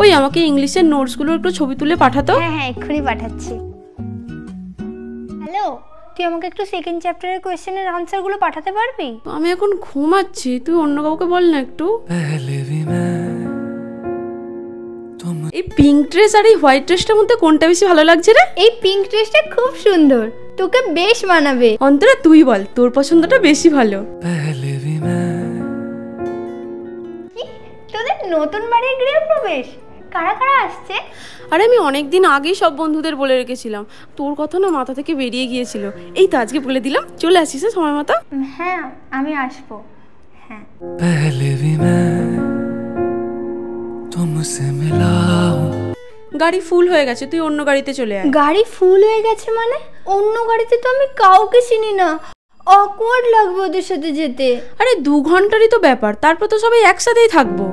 ওই আমাকে ইংলিশের নোটসগুলোর একটু ছবি তুলে পাঠাতো। হ্যাঁ হ্যাঁ এক্ষুনি পাঠাচ্ছি। হ্যালো, তুই আমাকে একটু সেকেন্ড চ্যাপ্টারের কোয়েশ্চেনের আনসারগুলো পাঠাতে পারবি? আমি এখন ঘুমাচ্ছি, তুই অন্য কাউকে বল না একটু। এই পিঙ্ক ড্রেস আর এই হোয়াইট ড্রেসটার মধ্যে কোনটা বেশি ভালো লাগছে রে? এই পিঙ্ক ড্রেসটা খুব সুন্দর, তোকে বেশ মানাবে। অন্তরা তুই বল, তোর পছন্দটা বেশি ভালো। কি, তোদের নতুন বাড়ির গৃহপ্রবেশ? কারা কারা আসছে? আরে আমি অনেকদিন আগেই সব বন্ধুদের বলে রেখেছিলাম, তোর কথা না মাথা থেকে বেরিয়ে গিয়েছিল। এই তো আজকে বলে দিলাম, চলে আসিস সময় মতো। হ্যাঁ আমি আসবো। হ্যাঁ গাড়ি ফুল হয়ে গেছে, তুই অন্য গাড়িতে চলে আয়। গাড়ি ফুল হয়ে গেছে মানে? অন্য গাড়িতে তো আমি কাউকে চিনি না, অকওয়ার্ড লাগবে ওদের সাথে যেতে। আরে 2 ঘন্টারই তো ব্যাপার, তারপর তো সবাই একসাথেই থাকবো।